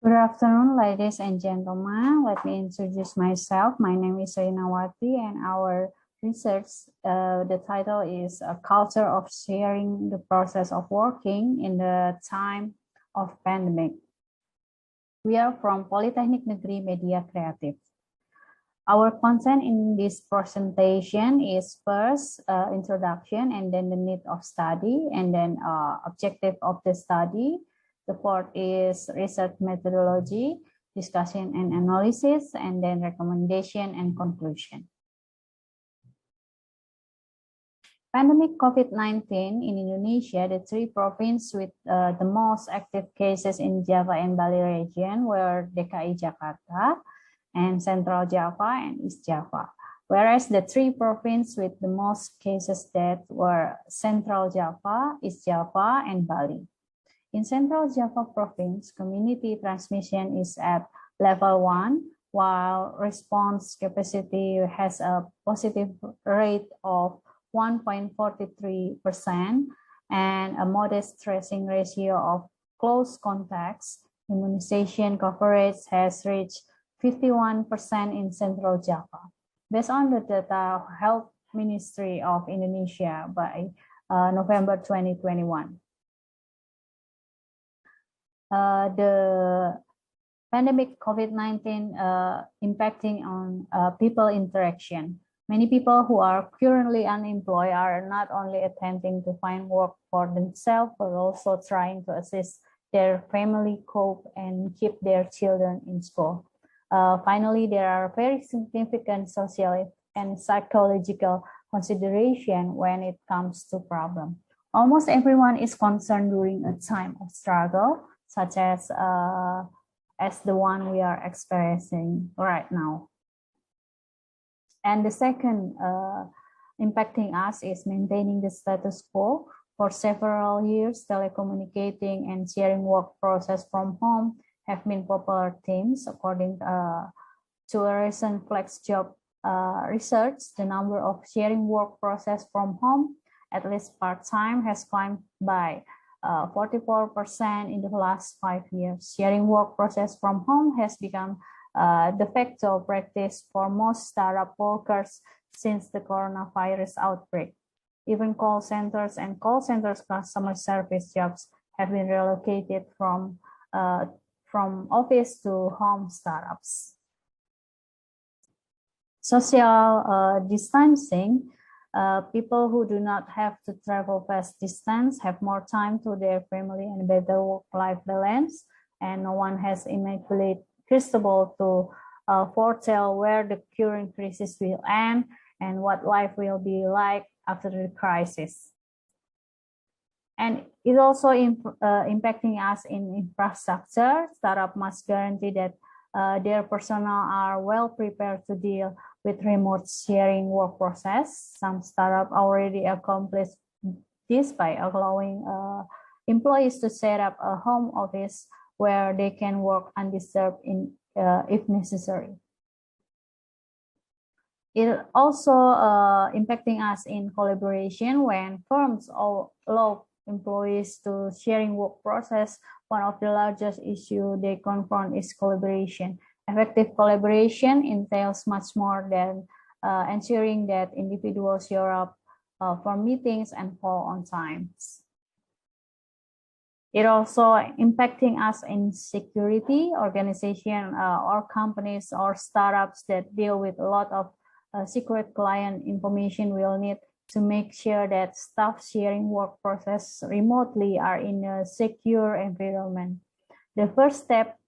Good afternoon, ladies and gentlemen. Let me introduce myself. My name is Rina Watye, and our research, the title is A Culture of Sharing the Process of Working in the Time of Pandemic. We are from Polytechnic Negeri Media Creative. Our content in this presentation is first introduction, and then the need of study, and then objective of the study. The fourth is research methodology, discussion and analysis, and then recommendation and conclusion. Pandemic COVID-19 in Indonesia, the three provinces with the most active cases in Java and Bali region were DKI Jakarta, and Central Java and East Java, whereas the three provinces with the most cases that were Central Java, East Java, and Bali. In Central Java province, community transmission is at level 1, while response capacity has a positive rate of 1.43% and a modest tracing ratio of close contacts. Immunization coverage has reached 51% in Central Java, based on the data of Health Ministry of Indonesia by November 2021. The pandemic COVID-19 impacting on people interaction. Many people who are currently unemployed are not only attempting to find work for themselves, but also trying to assist their family cope and keep their children in school. Finally, there are very significant social and psychological consideration when it comes to problem. Almost everyone is concerned during a time of struggle, such as the one we are experiencing right now. And the second impacting us is maintaining the status quo. For several years, telecommunicating and sharing work process from home have been popular themes. According to a recent Flex Job research, the number of sharing work process from home, at least part-time, has climbed by 44% in the last 5 years. Sharing work process from home has become de facto practice for most startup workers since the coronavirus outbreak. Even call centers and call centers customer service jobs have been relocated from office to home startups. Social distancing. People who do not have to travel vast distance have more time to their family and better work-life balance, and no one has immaculate crystal ball to foretell where the current crisis will end and what life will be like after the crisis. And it also impacting us in infrastructure. Startup must guarantee that their personnel are well prepared to deal with remote sharing work process. Some startups already accomplish this by allowing employees to set up a home office where they can work undisturbed if necessary. It also impacting us in collaboration. When firms allow employees to sharing work process, one of the largest issues they confront is collaboration. Effective collaboration entails much more than ensuring that individuals show up for meetings and fall on time. It also impacting us in security. Organization or companies or startups that deal with a lot of secret client information will need to make sure that staff sharing work process remotely are in a secure environment. The first step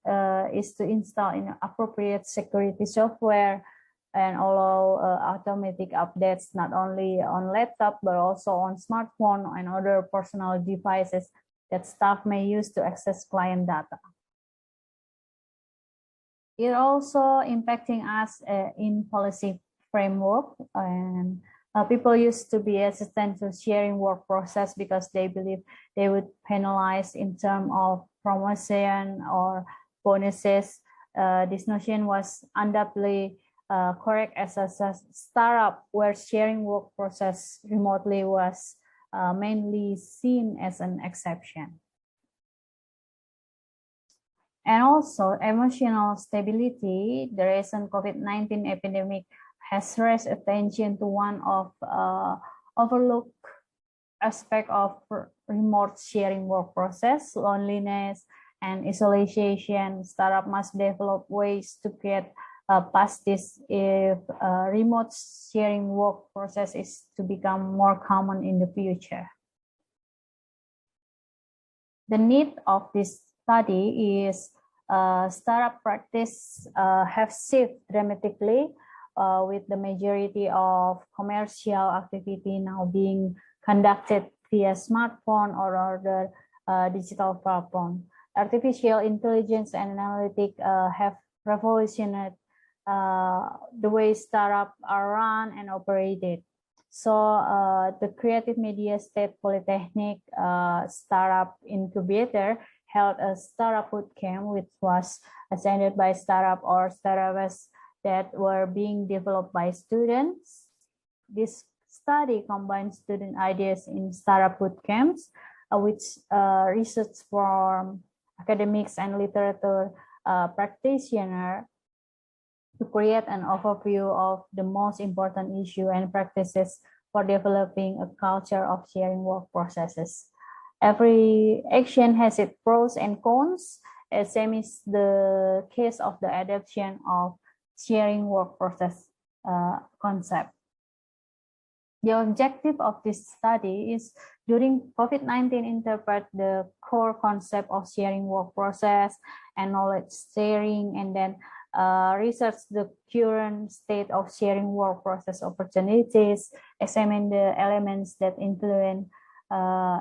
is to install an appropriate security software and allow automatic updates not only on laptop but also on smartphone and other personal devices that staff may use to access client data. It also impacting us in policy framework, and people used to be hesitant to sharing work process because they believe they would penalize in terms of promotion or bonuses. This notion was undoubtedly correct as a startup where sharing work process remotely was mainly seen as an exception. And also emotional stability. The recent COVID-19 epidemic has raised attention to one of overlooked aspect of remote sharing work process, loneliness and isolation. Startup must develop ways to get past this if remote sharing work process is to become more common in the future. The need of this study is startup practice have shifted dramatically with the majority of commercial activity now being conducted via smartphone or other digital platform. Artificial intelligence and analytics have revolutionized the way startups are run and operated. So the Creative Media State Polytechnic Startup Incubator held a startup bootcamp, which was attended by startup or startups that were being developed by students. This study combines student ideas in startup bootcamps, which research from academics and literature practitioners to create an overview of the most important issue and practices for developing a culture of sharing work processes. Every action has its pros and cons, as same is the case of the adoption of sharing work process concept. The objective of this study is during COVID-19 interpret the core concept of sharing work process and knowledge sharing, and then research the current state of sharing work process opportunities, examine the elements that influence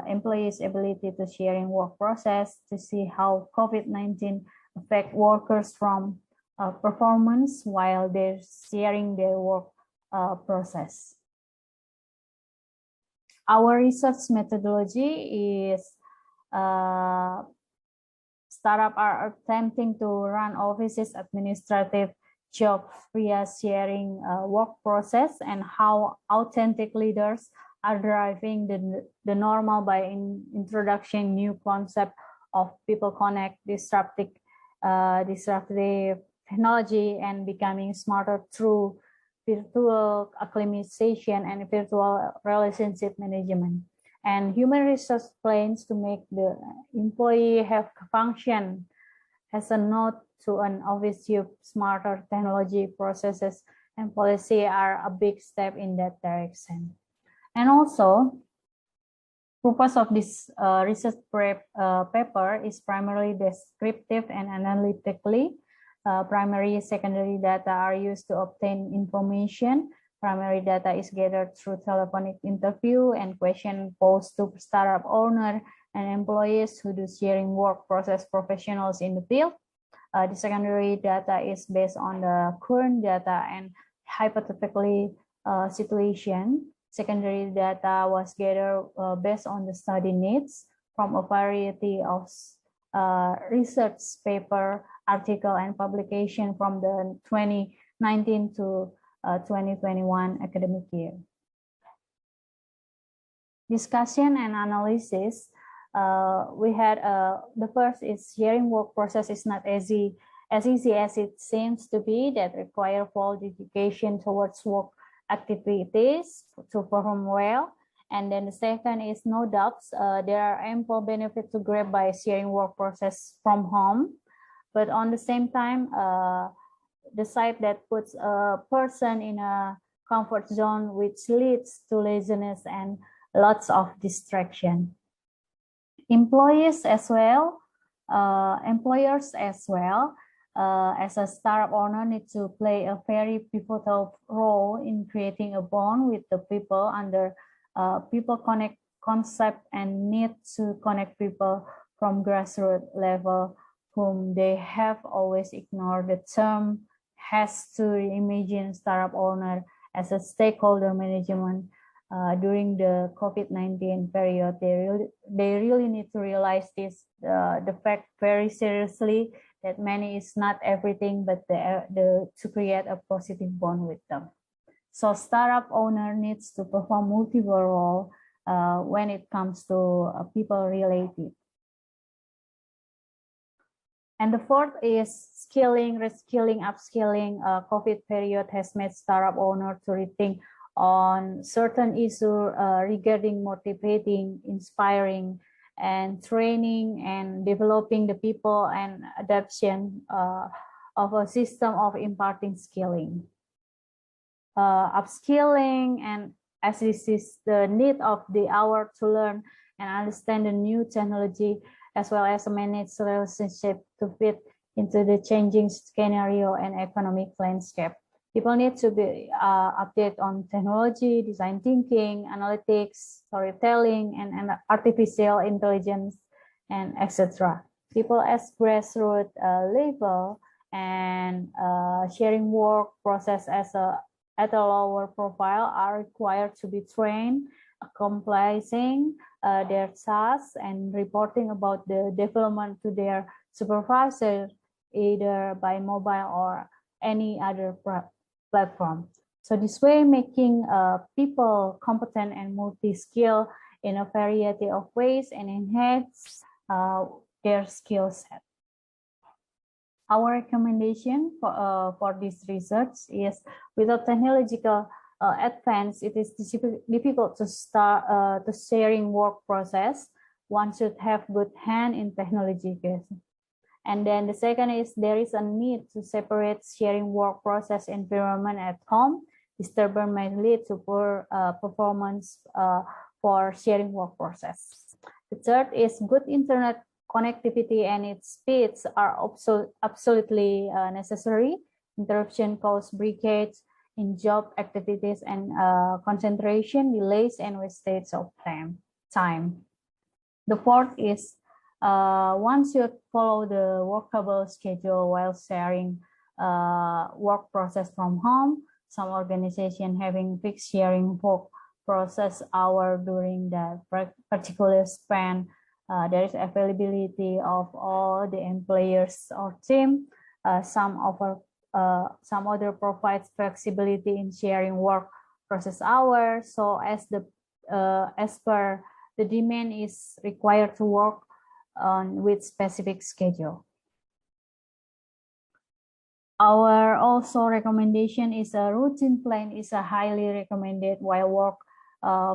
employees' ability to sharing work process to see how COVID-19 affect workers from performance while they're sharing their work process. Our research methodology is startups are attempting to run offices administrative jobs via sharing work process, and how authentic leaders are driving the normal by introducing new concept of people connect, disruptive technology, and becoming smarter through virtual acclimatization and virtual relationship management. And human resource plans to make the employee have function as a node to an office use smarter technology processes and policy are a big step in that direction. And also, purpose of this research paper is primarily descriptive and analytically. Primary, secondary data are used to obtain information. Primary data is gathered through telephonic interview and question posed to startup owner and employees who do sharing work process professionals in the field. The secondary data is based on the current data and hypothetically situation. Secondary data was gathered based on the study needs from a variety of research paper, article, and publication from the 2019 to 2021 academic year. Discussion and analysis. We had the first is sharing work process is not as easy as it seems to be, that require full dedication towards work activities to perform well. And then the second is no doubts there are ample benefits to grab by sharing work process from home, but on the same time the site that puts a person in a comfort zone, which leads to laziness and lots of distraction. Employers as well, as a startup owner need to play a very pivotal role in creating a bond with the people under people connect concept, and need to connect people from grassroots level whom they have always ignored. The term has to reimagine startup owner as a stakeholder management during the COVID-19 period. They really need to realize this, the fact very seriously, that money is not everything, but to create a positive bond with them. So startup owner needs to perform multiple role when it comes to people related. And the fourth is skilling, reskilling, upskilling. COVID period has made startup owners to rethink on certain issues regarding motivating, inspiring, and training and developing the people and adoption of a system of imparting skilling. Upskilling, and as this is the need of the hour to learn and understand the new technology, as well as manage relationship to fit into the changing scenario and economic landscape. People need to be updated on technology, design thinking, analytics, storytelling, and artificial intelligence, and etc. People at grassroots level and sharing work process at a lower profile are required to be trained, comprising their tasks and reporting about the development to their supervisor, either by mobile or any other platform. So this way, making people competent and multi-skilled in a variety of ways and enhance their skill set. Our recommendation for this research is, without technological advance, it is difficult to start the sharing work process. One should have good hand in technology. And then the second is, there is a need to separate sharing work process environment at home. Disturbance may lead to poor performance for sharing work process. The third is, good internet connectivity and its speeds are also absolutely necessary. Interruption cause breakage in job activities and concentration delays and wastage of time. The fourth is, one should follow the workable schedule while sharing work process from home. Some organizations having fixed sharing work process hour during the particular span. There is availability of all the employers or team. Some other provides flexibility in sharing work process hours. So as per the demand is required to work on with specific schedule. Our also recommendation is a routine plan is a highly recommended while work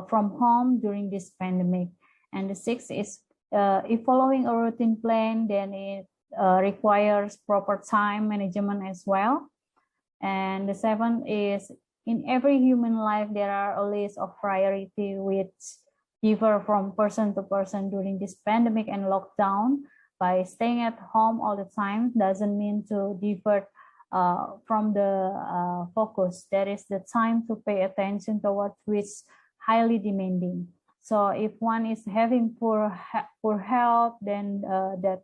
from home during this pandemic. And the sixth is, if following a routine plan, then it requires proper time management as well. And the seventh is, in every human life, there are a list of priority which differ from person to person during this pandemic and lockdown. By staying at home all the time doesn't mean to divert from the focus. There is the time to pay attention toward which highly demanding. So if one is having poor health, then that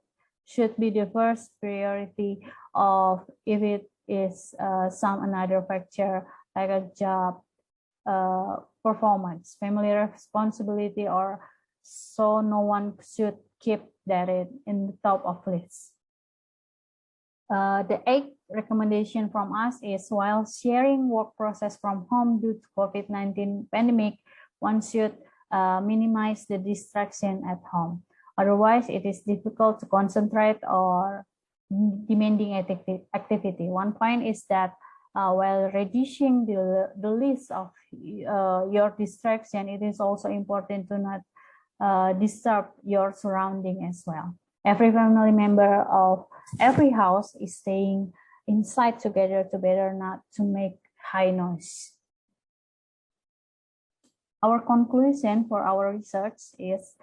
should be the first priority of if it is some another factor like a job, performance, family responsibility, or so no one should keep that in the top of list. The eighth recommendation from us is, while sharing work process from home due to COVID-19 pandemic, one should minimize the distraction at home. Otherwise, it is difficult to concentrate or demanding activity. One point is that while reducing the list of your distraction, it is also important to not disturb your surrounding as well. Every family member of every house is staying inside together to better not to make high noise. Our conclusion for our research is,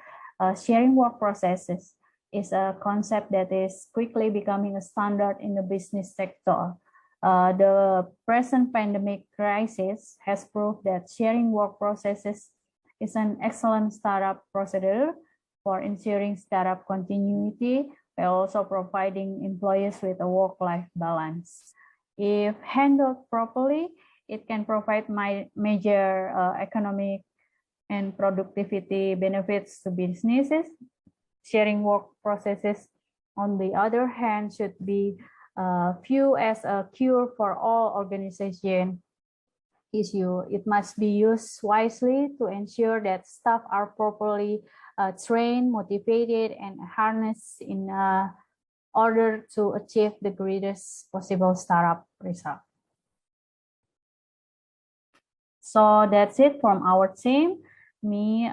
sharing work processes is a concept that is quickly becoming a standard in the business sector. The present pandemic crisis has proved that sharing work processes is an excellent startup procedure for ensuring startup continuity, while also providing employees with a work-life balance. If handled properly, it can provide major economic and productivity benefits to businesses. Sharing work processes, on the other hand, should be viewed as a cure for all organization issue. It must be used wisely to ensure that staff are properly trained, motivated, and harnessed in order to achieve the greatest possible startup result. So that's it from our team. Me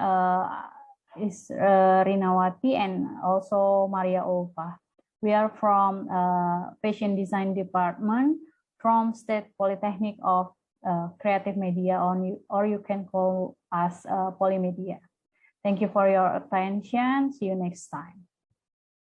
is Rina Watye and also Maria Olpa. We are from Fashion Design Department from State Polytechnic of Creative Media, or you can call us Polymedia. Thank you for your attention. See you next time.